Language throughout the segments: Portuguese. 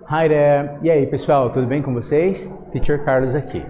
Hi there! E aí pessoal, tudo bem com vocês? Teacher Carlos aqui.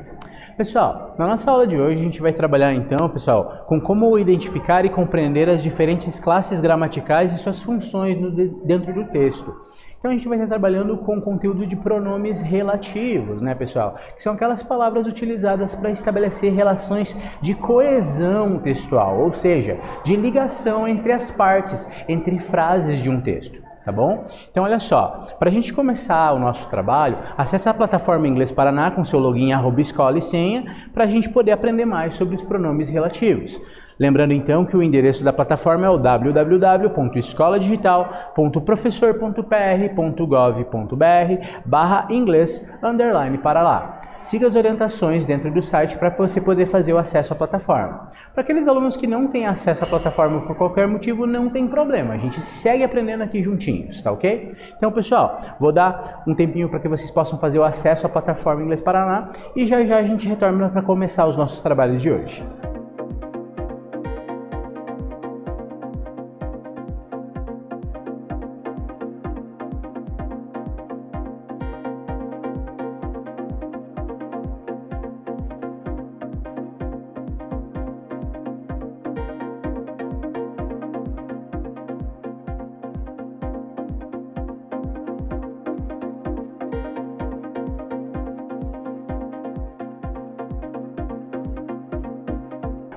Pessoal, na nossa aula de hoje a gente vai trabalhar então, pessoal, com como identificar e compreender as diferentes classes gramaticais e suas funções dentro do texto. Então a gente vai estar trabalhando com o conteúdo de pronomes relativos, né pessoal? Que são aquelas palavras utilizadas para estabelecer relações de coesão textual, ou seja, de ligação entre as partes, entre frases de um texto. Tá bom? Então olha só, para a gente começar o nosso trabalho, acesse a plataforma Inglês Paraná com seu login @escola e senha para a gente poder aprender mais sobre os pronomes relativos. Lembrando então que o endereço da plataforma é o www.escoladigital.professor.pr.gov.br/inglês_para lá. Siga as orientações dentro do site para você poder fazer o acesso à plataforma. Para aqueles alunos que não têm acesso à plataforma por qualquer motivo, não tem problema. A gente segue aprendendo aqui juntinhos, tá ok? Então, pessoal, vou dar um tempinho para que vocês possam fazer o acesso à plataforma Inglês Paraná e já já a gente retorna para começar os nossos trabalhos de hoje.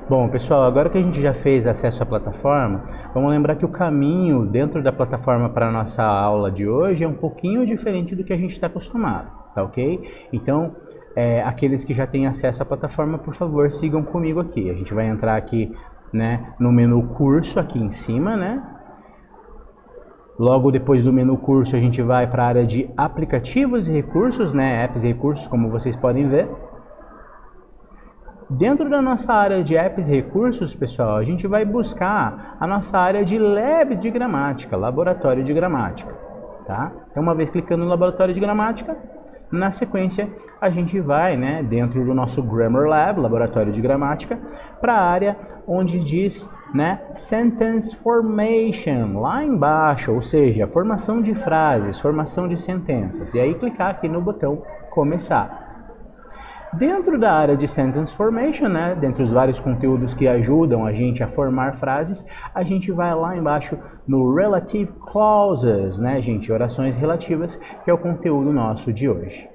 Bom, pessoal, agora que a gente já fez acesso à plataforma, vamos lembrar que o caminho dentro da plataforma para a nossa aula de hoje é um pouquinho diferente do que a gente está acostumado, tá ok? Então, aqueles que já têm acesso à plataforma, por favor, sigam comigo aqui. A gente vai entrar aqui, né, no menu curso, aqui em cima, né? Logo depois do menu curso, a gente vai para a área de aplicativos e recursos, né? Apps e recursos, como vocês podem ver. Dentro da nossa área de apps e recursos, pessoal, a gente vai buscar a nossa área de lab de gramática, laboratório de gramática, tá? Então, uma vez clicando no laboratório de gramática, na sequência, a gente vai, né, dentro do nosso Grammar Lab, laboratório de gramática, para a área onde diz, né, Sentence Formation, lá embaixo, ou seja, formação de frases, formação de sentenças. E aí, clicar aqui no botão Começar. Dentro da área de Sentence Formation, né, dentre os vários conteúdos que ajudam a gente a formar frases, a gente vai lá embaixo no Relative Clauses, né, gente, orações relativas, que é o conteúdo nosso de hoje.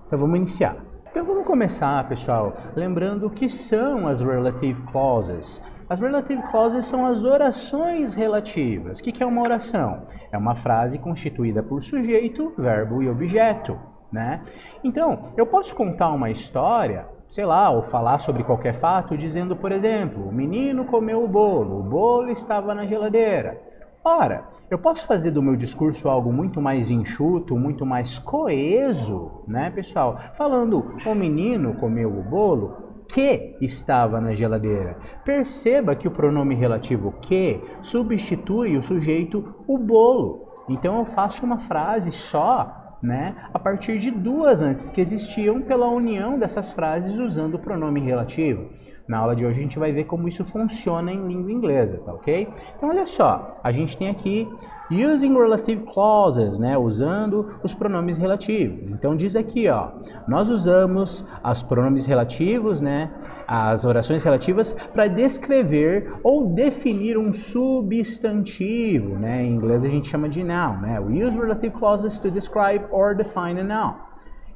Então vamos iniciar. Então vamos começar, pessoal, lembrando o que são as Relative Clauses. As Relative Clauses são as orações relativas. O que é uma oração? É uma frase constituída por sujeito, verbo e objeto. Né? Então, eu posso contar uma história, sei lá, ou falar sobre qualquer fato, dizendo, por exemplo, o menino comeu o bolo estava na geladeira. Ora, eu posso fazer do meu discurso algo muito mais enxuto, muito mais coeso, né, pessoal? Falando, o menino comeu o bolo que estava na geladeira. Perceba que o pronome relativo que substitui o sujeito o bolo. Então, eu faço uma frase só, né, a partir de duas antes que existiam pela união dessas frases usando o pronome relativo. Na aula de hoje a gente vai ver como isso funciona em língua inglesa, tá ok? Então olha só, a gente tem aqui using relative clauses, né, usando os pronomes relativos. Então diz aqui, ó, nós usamos os pronomes relativos, né, as orações relativas para descrever ou definir um substantivo, né? Em inglês a gente chama de noun, né? We use relative clauses to describe or define a noun.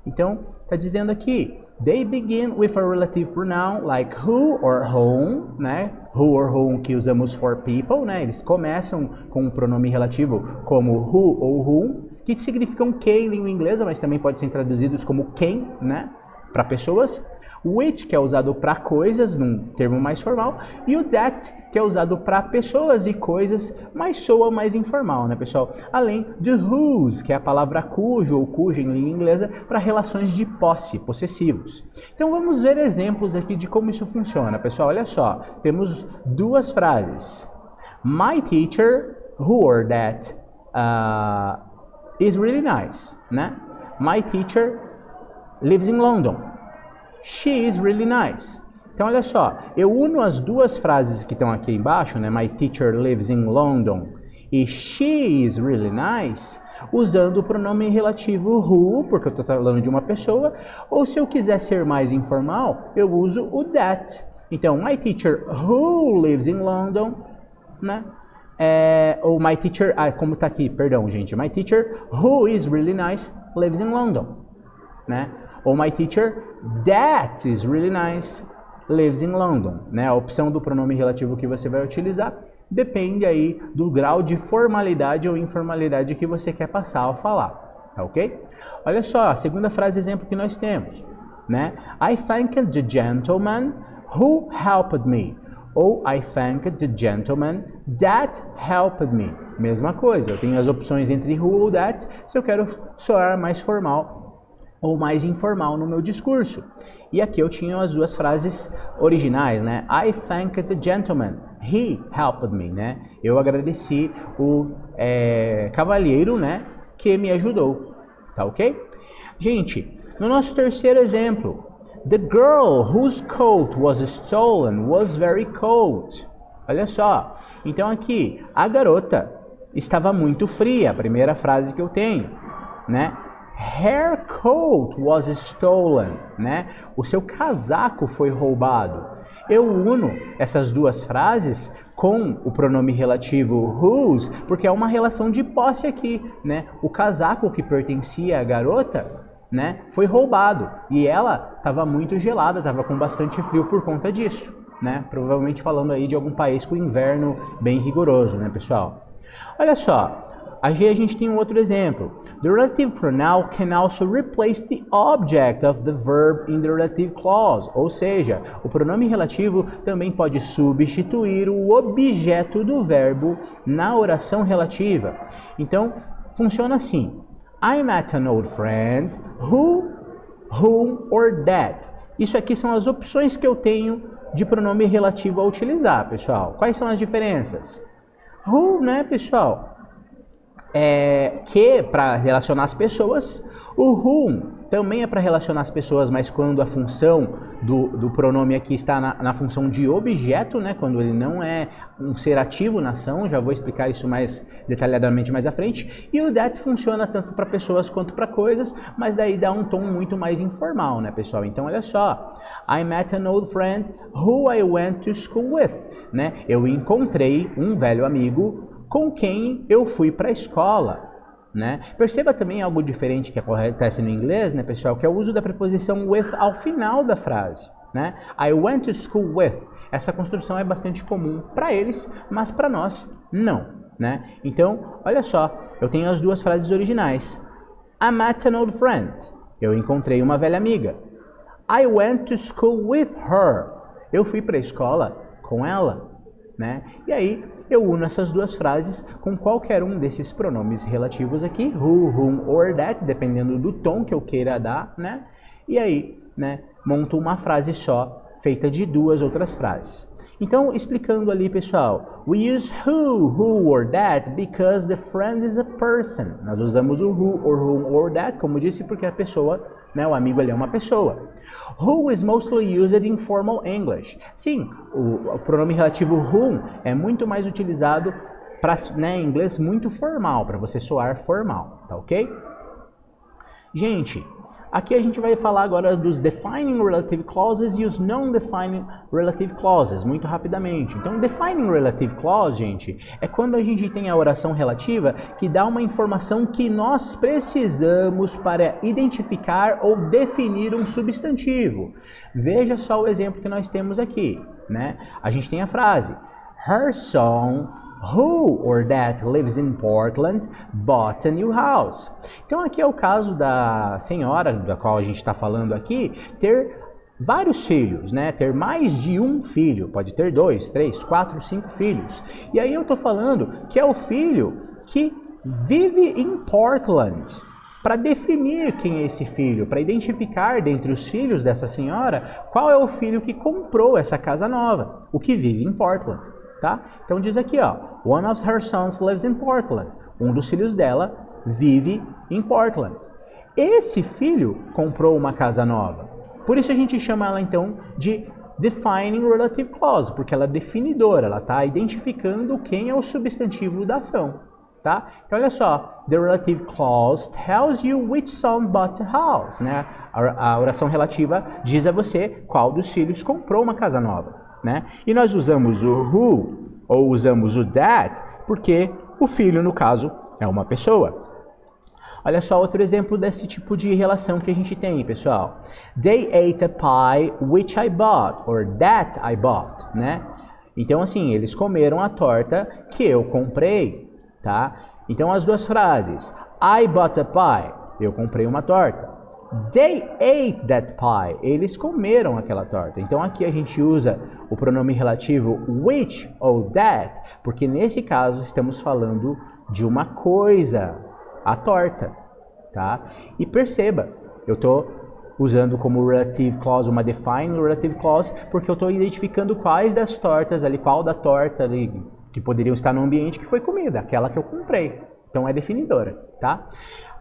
Então, está dizendo aqui, they begin with a relative pronoun like who or whom, né? Who or whom que usamos for people, né? Eles começam com um pronome relativo como who ou whom, que significam quem em língua inglesa, mas também pode ser traduzidos como quem, né? Para pessoas. Which, que é usado para coisas, num termo mais formal, e o that, que é usado para pessoas e coisas, mas soa mais informal, né, pessoal? Além do whose, que é a palavra cujo ou cuja em língua inglesa, para relações de posse, possessivos. Então vamos ver exemplos aqui de como isso funciona, pessoal. Olha só, temos duas frases. My teacher, who or that, is really nice, né? My teacher lives in London. She is really nice. Então, olha só, eu uno as duas frases que estão aqui embaixo, né? My teacher lives in London e she is really nice, usando o pronome relativo who, porque eu estou falando de uma pessoa, ou se eu quiser ser mais informal, eu uso o that. Então, my teacher who lives in London, né? Ou my teacher, como está aqui, perdão, gente, my teacher who is really nice lives in London, né? Ou my teacher that is really nice lives in London, né? A opção do pronome relativo que você vai utilizar depende aí do grau de formalidade ou informalidade que você quer passar ao falar, tá ok? Olha só, a segunda frase exemplo que nós temos, né? I thanked the gentleman who helped me. Ou I thanked the gentleman that helped me. Mesma coisa, eu tenho as opções entre who ou that se eu quero soar mais formal ou mais informal no meu discurso. E aqui eu tinha as duas frases originais, né? I thanked the gentleman, he helped me, né? Eu agradeci o cavalheiro, né, que me ajudou, tá ok? Gente, no nosso terceiro exemplo, the girl whose coat was stolen was very cold. Olha só, então aqui, a garota estava muito fria, a primeira frase que eu tenho, né? Her coat was stolen, né? O seu casaco foi roubado. Eu uno essas duas frases com o pronome relativo whose, porque é uma relação de posse aqui, né? O casaco que pertencia à garota, né, foi roubado e ela estava muito gelada, estava com bastante frio por conta disso, né? Provavelmente falando aí de algum país com inverno bem rigoroso, né, pessoal? Olha só, aqui a gente tem um outro exemplo. The relative pronoun can also replace the object of the verb in the relative clause. Ou seja, o pronome relativo também pode substituir o objeto do verbo na oração relativa. Então, funciona assim. I met an old friend who, whom or that. Isso aqui são as opções que eu tenho de pronome relativo a utilizar, pessoal. Quais são as diferenças? Who, né, pessoal? Que para relacionar as pessoas, o whom também é para relacionar as pessoas, mas quando a função do pronome aqui está na função de objeto, né, quando ele não é um ser ativo na ação, já vou explicar isso mais detalhadamente mais à frente, e o that funciona tanto para pessoas quanto para coisas, mas daí dá um tom muito mais informal, né, pessoal? Então olha só, I met an old friend who I went to school with, né? Eu encontrei um velho amigo com quem eu fui para a escola, né? Perceba também algo diferente que acontece no inglês, né, pessoal, que é o uso da preposição with ao final da frase, né? I went to school with. Essa construção é bastante comum para eles, mas para nós não, né? Então, olha só, eu tenho as duas frases originais. I met an old friend. Eu encontrei uma velha amiga. I went to school with her. Eu fui para a escola com ela, né? E aí eu uno essas duas frases com qualquer um desses pronomes relativos aqui, who, whom or that, dependendo do tom que eu queira dar, né? E aí, né, monto uma frase só, feita de duas outras frases. Então, explicando ali, pessoal, we use who or that because the friend is a person. Nós usamos o who or whom or that, como disse, porque a pessoa, né, o amigo ali é uma pessoa. Who is mostly used in formal English. Sim, o pronome relativo whom é muito mais utilizado para, né, em inglês muito formal, para você soar formal, tá ok? Gente, aqui a gente vai falar agora dos defining relative clauses e os non-defining relative clauses, muito rapidamente. Então, defining relative clause, gente, é quando a gente tem a oração relativa que dá uma informação que nós precisamos para identificar ou definir um substantivo. Veja só o exemplo que nós temos aqui, né? A gente tem a frase, her son who or that lives in Portland bought a new house. Então aqui é o caso da senhora, da qual a gente está falando aqui, ter vários filhos, né? Ter mais de um filho, pode ter 2, 3, 4, 5 filhos. E aí eu estou falando que é o filho que vive em Portland. Para definir quem é esse filho, para identificar dentre os filhos dessa senhora, qual é o filho que comprou essa casa nova, o que vive em Portland. Tá? Então diz aqui, ó, one of her sons lives in Portland. Um dos filhos dela vive em Portland. Esse filho comprou uma casa nova. Por isso a gente chama ela então de defining relative clause, porque ela é definidora, ela está identificando quem é o substantivo da ação. tá? Então, olha só, the relative clause tells you which son bought a house, né? A oração relativa diz a você qual dos filhos comprou uma casa nova, né? E nós usamos o who ou usamos o that porque o filho, no caso, é uma pessoa. Olha só outro exemplo desse tipo de relação que a gente tem, pessoal. They ate a pie which I bought, or that I bought, né? Então, assim, eles comeram a torta que eu comprei, tá? Então, as duas frases. I bought a pie, eu comprei uma torta. They ate that pie, eles comeram aquela torta. Então, aqui a gente usa o pronome relativo which ou that, porque nesse caso estamos falando de uma coisa, a torta, tá? E perceba, eu estou usando como relative clause uma define relative clause porque eu estou identificando quais das tortas ali, qual da torta ali que poderiam estar no ambiente que foi comida, aquela que eu comprei. Então é definidora, tá?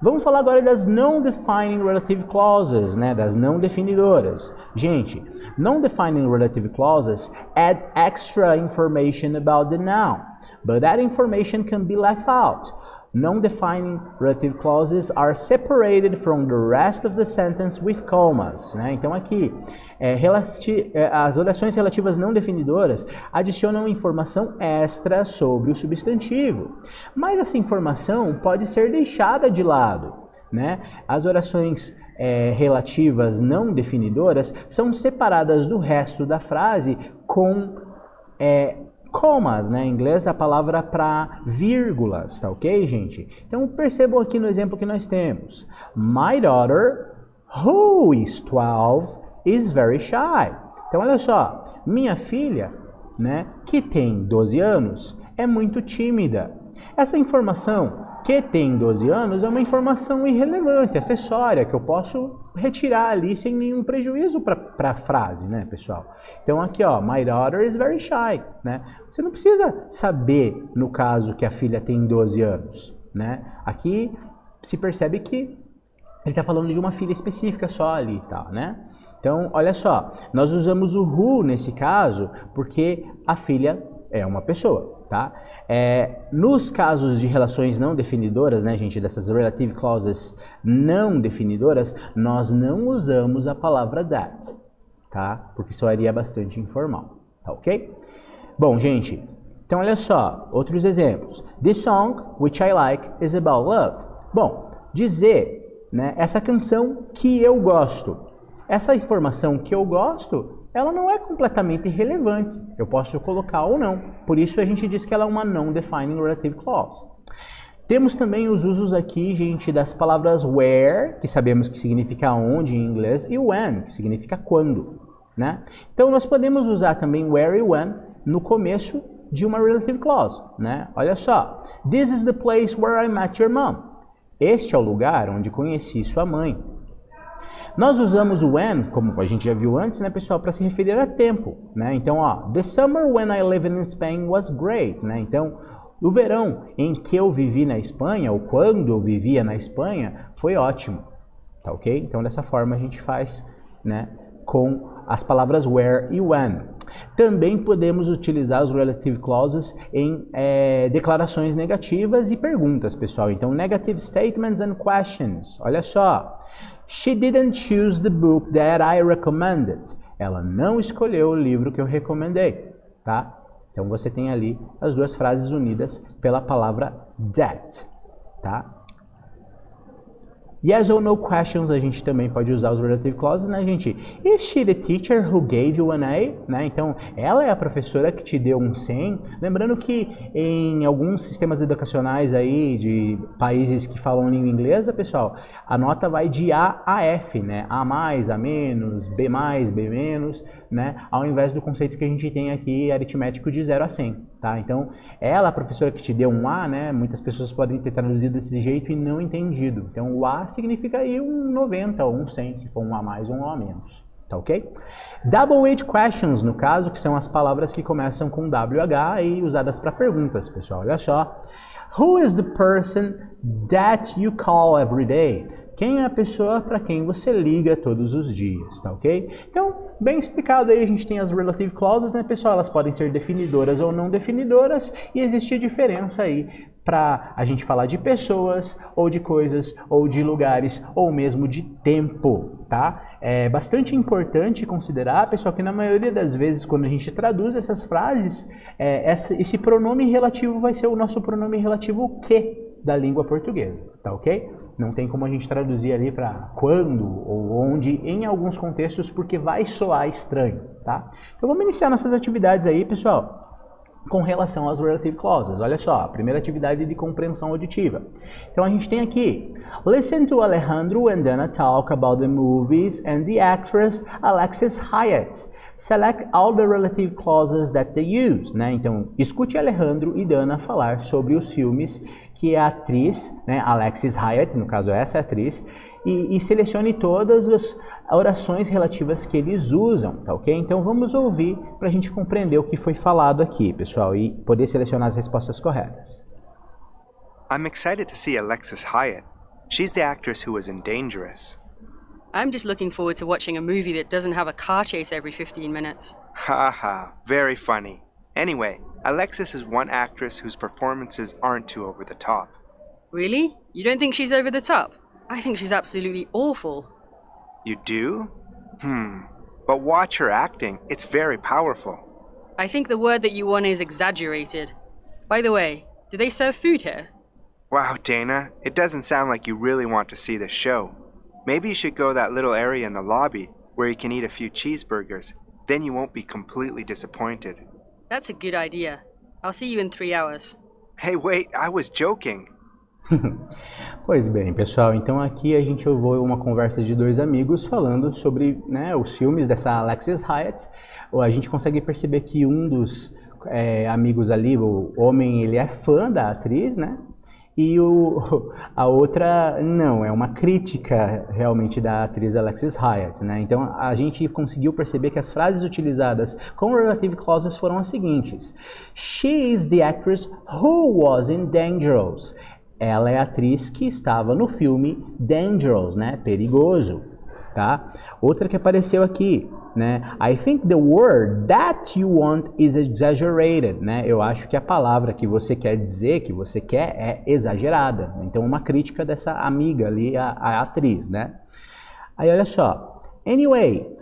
Vamos falar agora das non-defining relative clauses, né? Das não definidoras. Gente, non-defining relative clauses add extra information about the noun, but that information can be left out. Non-defining relative clauses are separated from the rest of the sentence with commas, né? Então aqui, as orações relativas não definidoras adicionam informação extra sobre o substantivo, mas essa informação pode ser deixada de lado, né? As orações relativas não definidoras são separadas do resto da frase com commas, né? Em inglês a palavra para vírgulas, tá ok, gente? Então percebam aqui no exemplo que nós temos. My daughter, who is 12, is very shy. Então olha só, minha filha, né, que tem 12 anos, é muito tímida. Essa informação que tem 12 anos é uma informação irrelevante, acessória, que eu posso retirar ali sem nenhum prejuízo para a frase, né, pessoal? Então aqui, ó, my daughter is very shy, né? Você não precisa saber, no caso, que a filha tem 12 anos, né? Aqui se percebe que ele está falando de uma filha específica só ali e tal, né? Então, olha só, nós usamos o who nesse caso porque a filha é uma pessoa, tá? Nos casos de relações não definidoras, né, gente, dessas relative clauses não definidoras, nós não usamos a palavra that, tá? Porque soaria bastante informal, tá ok? Bom, gente, então olha só, outros exemplos. This song, which I like, is about love. Bom, dizer, né, essa canção que eu gosto. Essa informação que eu gosto, ela não é completamente irrelevante. Eu posso colocar ou não. Por isso a gente diz que ela é uma non-defining relative clause. Temos também os usos aqui, gente, das palavras where, que sabemos que significa onde em inglês, e when, que significa quando, né? Então nós podemos usar também where e when no começo de uma relative clause, né? Olha só. This is the place where I met your mom. Este é o lugar onde conheci sua mãe. Nós usamos o when, como a gente já viu antes, né, pessoal, para se referir a tempo, né? Então, ó, the summer when I lived in Spain was great, né? Então, o verão em que eu vivi na Espanha, ou quando eu vivia na Espanha, foi ótimo, tá ok? Então, dessa forma a gente faz, né, com as palavras where e when. Também podemos utilizar os relative clauses em declarações negativas e perguntas, pessoal. Então, negative statements and questions. Olha só. She didn't choose the book that I recommended. Ela não escolheu o livro que eu recomendei, tá? Então você tem ali as duas frases unidas pela palavra that, tá? Yes or no questions, a gente também pode usar os relative clauses, né, gente? Is she the teacher who gave you an A? Né? Então, ela é a professora que te deu um 100. Lembrando que em alguns sistemas educacionais aí de países que falam língua inglesa, pessoal, a nota vai de A a F, né? A mais, A menos, B mais, B menos, né? Ao invés do conceito que a gente tem aqui aritmético de 0 a 100, tá? Então, ela, a professora que te deu um A, né? Muitas pessoas podem ter traduzido desse jeito e não entendido. Então, o A significa aí um 90 ou um 100, se for um A mais ou um A menos, tá ok? Double-H questions, no caso, que são as palavras que começam com WH e usadas para perguntas, pessoal. Olha só. Who is the person that you call every day? Quem é a pessoa para quem você liga todos os dias, tá ok? Então, bem explicado aí, a gente tem as relative clauses, né, pessoal? Elas podem ser definidoras ou não definidoras e existe a diferença aí para a gente falar de pessoas, ou de coisas, ou de lugares, ou mesmo de tempo, tá? É bastante importante considerar, pessoal, que na maioria das vezes, quando a gente traduz essas frases, esse pronome relativo vai ser o nosso pronome relativo que da língua portuguesa, tá ok? Não tem como a gente traduzir ali para quando ou onde em alguns contextos, porque vai soar estranho, tá? Então vamos iniciar nossas atividades aí, pessoal, com relação às relative clauses. Olha só, a primeira atividade de compreensão auditiva. Então a gente tem aqui: listen to Alejandro and Dana talk about the movies and the actress Alexis Hyatt. Select all the relative clauses that they use, né? Então, escute Alejandro e Dana falar sobre os filmes que a atriz, né, Alexis Hyatt, no caso essa atriz, e selecione todas as orações relativas que eles usam, tá ok? Então vamos ouvir para a gente compreender o que foi falado aqui, pessoal, e poder selecionar as respostas corretas. I'm excited to see Alexis Hyatt. She's the actress who was in Dangerous. I'm just looking forward to watching a movie that doesn't have a car chase every 15 minutes. Haha, very funny. Anyway, Alexis is one actress whose performances aren't too over the top. Really? You don't think she's over the top? I think she's absolutely awful. You do? But watch her acting, it's very powerful. I think the word that you want is exaggerated. By the way, do they serve food here? Wow, Dana, it doesn't sound like you really want to see this show. Maybe you should go that little area in the lobby where you can eat a few cheeseburgers. Then you won't be completely disappointed. That's a good idea. I'll see you in 3 hours. Hey, wait, I was joking. Pois bem, pessoal, então aqui a gente ouviu uma conversa de dois amigos falando sobre, né, os filmes dessa Alexis Hyatt. A gente consegue perceber que um dos amigos ali, o homem, ele é fã da atriz, né? E a outra não, é uma crítica realmente da atriz Alexis Hyatt, né? Então a gente conseguiu perceber que as frases utilizadas com relative clauses foram as seguintes: She is the actress who was in Dangerous. Ela é a atriz que estava no filme Dangerous, né? Perigoso, tá? Outra que apareceu aqui, né? I think the word that you want is exaggerated, né? Eu acho que a palavra que você quer dizer, que você quer, é exagerada. Então, uma crítica dessa amiga ali, a atriz, né? Aí, olha só. Anyway,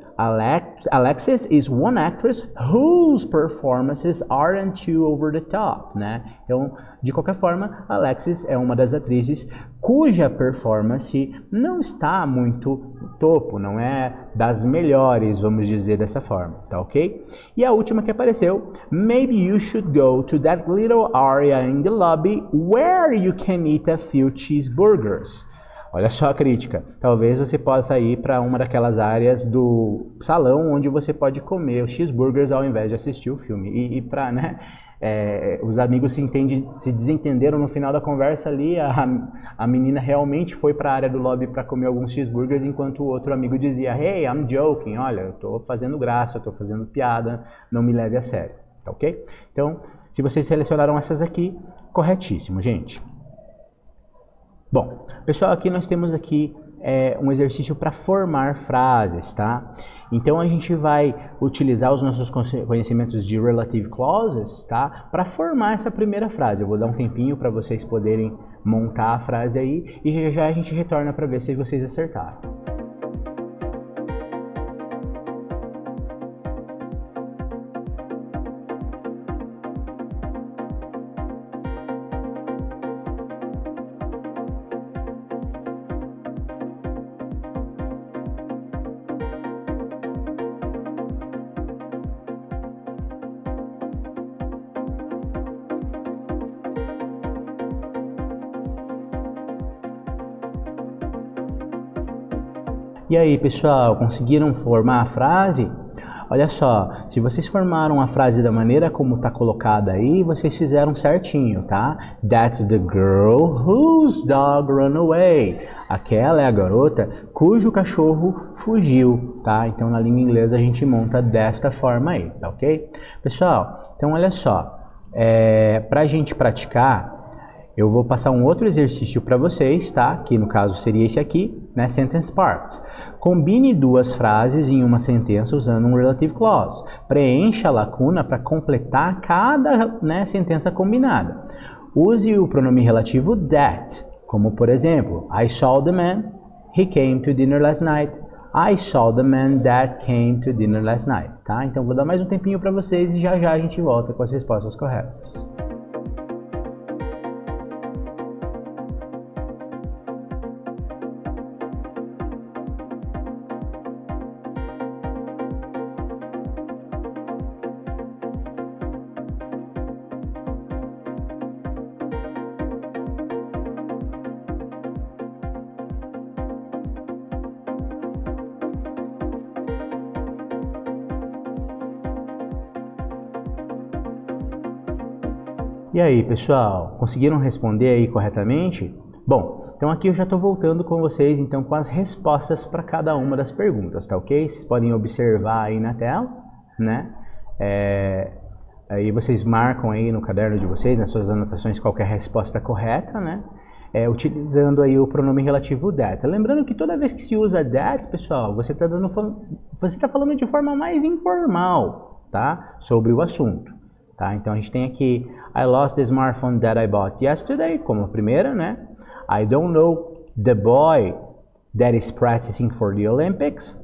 Alexis is one actress whose performances aren't too over the top, né? Então, de qualquer forma, Alexis é uma das atrizes cuja performance não está muito topo, não é das melhores, vamos dizer dessa forma, tá ok? E a última que apareceu: Maybe you should go to that little area in the lobby where you can eat a few cheeseburgers. Olha só a crítica. Talvez você possa ir para uma daquelas áreas do salão onde você pode comer os cheeseburgers ao invés de assistir o filme. E para, né, os amigos se desentenderam no final da conversa ali, a menina realmente foi para a área do lobby para comer alguns cheeseburgers, enquanto o outro amigo dizia: Hey, I'm joking, olha, eu estou fazendo graça, eu estou fazendo piada, não me leve a sério, tá ok? Então, se vocês selecionaram essas aqui, corretíssimo, gente. Bom, pessoal, aqui nós temos aqui um exercício para formar frases, tá? Então a gente vai utilizar os nossos conhecimentos de relative clauses, tá? Para formar essa primeira frase. Eu vou dar um tempinho para vocês poderem montar a frase aí e já já a gente retorna para ver se vocês acertaram. E aí, pessoal, conseguiram formar a frase? Olha só, se vocês formaram a frase da maneira como está colocada aí, vocês fizeram certinho, tá? That's the girl whose dog ran away. Aquela é a garota cujo cachorro fugiu, tá? Então, na língua inglesa, a gente monta desta forma aí, tá ok? Pessoal, então olha só, para a gente praticar, eu vou passar um outro exercício para vocês, tá? Que no caso seria esse aqui, né? Sentence parts. Combine duas frases em uma sentença usando um relative clause. Preencha a lacuna para completar cada, né, sentença combinada. use o pronome relativo that, como por exemplo, I saw the man, he came to dinner last night. I saw the man that came to dinner last night, tá? Então vou dar mais um tempinho para vocês e já já a gente volta com as respostas corretas. E aí, pessoal, conseguiram responder aí corretamente? Bom, então aqui eu já estou voltando com vocês então com as respostas para cada uma das perguntas, tá ok? Vocês podem observar aí na tela, né? Aí vocês marcam aí no caderno de vocês, nas suas anotações, qualquer resposta correta, né? Utilizando aí o pronome relativo that. Lembrando que toda vez que se usa that, pessoal, você está falando de forma mais informal, tá? Sobre o assunto. Tá? Então a gente tem aqui I lost the smartphone that I bought yesterday, como a primeira, né? I don't know the boy that is practicing for the Olympics.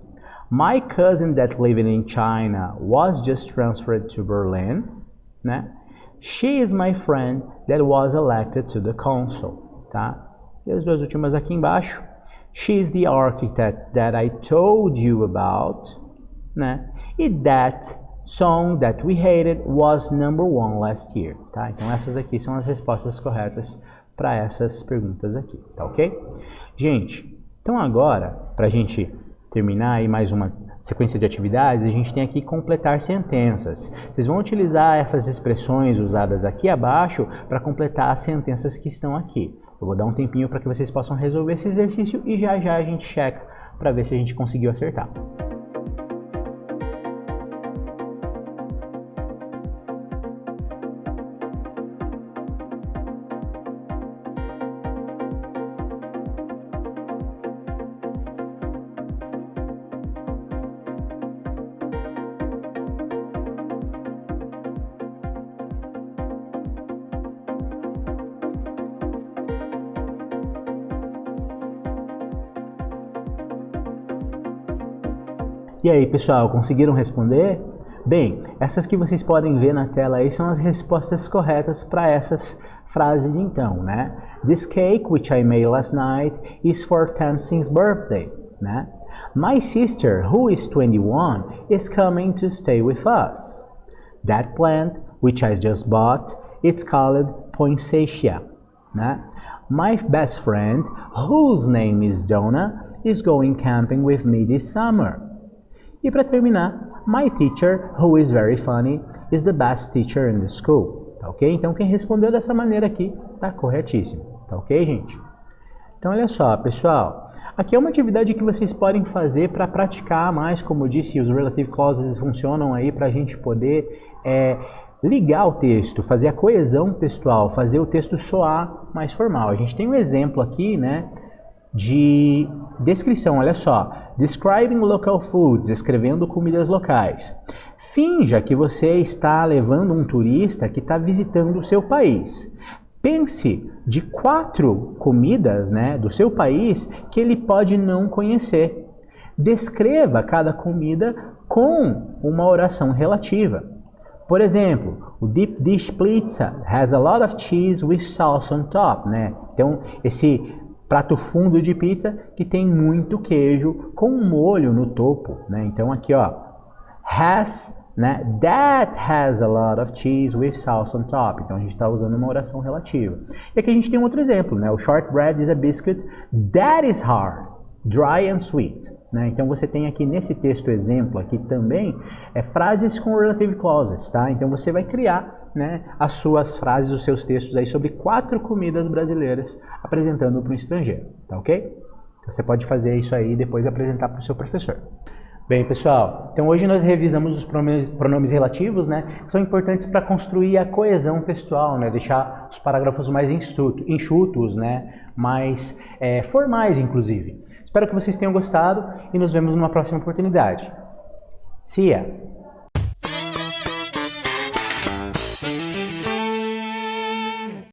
My cousin that living in China was just transferred to Berlin, né? She is my friend that was elected to the council, tá? E as duas últimas aqui embaixo. She is the architect that I told you about, né? E that song that we hated was #1 last year, tá? Então essas aqui são as respostas corretas para essas perguntas aqui, tá ok? Gente, então agora, para a gente terminar aí mais uma sequência de atividades, a gente tem aqui completar sentenças. Vocês vão utilizar essas expressões usadas aqui abaixo para completar as sentenças que estão aqui. Eu vou dar um tempinho para que vocês possam resolver esse exercício e já já a gente checa para ver se a gente conseguiu acertar. E aí, pessoal, conseguiram responder? Bem, essas que vocês podem ver na tela aí são as respostas corretas para essas frases então, né? This cake which I made last night is for Tamsin's birthday, né? My sister, who is 21, is coming to stay with us. That plant which I just bought, it's called poinsettia, né? My best friend, whose name is Donna, is going camping with me this summer. E para terminar, my teacher, who is very funny, is the best teacher in the school. Tá ok? Então quem respondeu dessa maneira aqui tá corretíssimo. Tá ok, gente? Então olha só, pessoal. Aqui é uma atividade que vocês podem fazer para praticar mais, como eu disse, os relative clauses funcionam aí para a gente poder ligar o texto, fazer a coesão textual, fazer o texto soar mais formal. A gente tem um exemplo aqui, né, de descrição, olha só. Describing local foods, descrevendo comidas locais. Finja que você está levando um turista que está visitando o seu país. Pense de 4 comidas, né, do seu país que ele pode não conhecer. Descreva cada comida com uma oração relativa. Por exemplo, o deep dish pizza has a lot of cheese with sauce on top, né? Então, esse prato fundo de pizza que tem muito queijo com um molho no topo, né? Então aqui, ó, has, né? That has a lot of cheese with sauce on top. Então a gente está usando uma oração relativa. E aqui a gente tem um outro exemplo, né? O shortbread is a biscuit that is hard, dry and sweet. Né? Então você tem aqui nesse texto exemplo aqui também frases com relative clauses, tá? Então você vai criar, né, as suas frases, os seus textos aí sobre 4 comidas brasileiras apresentando para um estrangeiro, tá ok? Então, você pode fazer isso aí e depois apresentar para o seu professor. Bem, pessoal, então hoje nós revisamos os pronomes relativos, né, que são importantes para construir a coesão textual, né, deixar os parágrafos mais enxutos, né, mais formais, inclusive. Espero que vocês tenham gostado e nos vemos numa próxima oportunidade. See ya!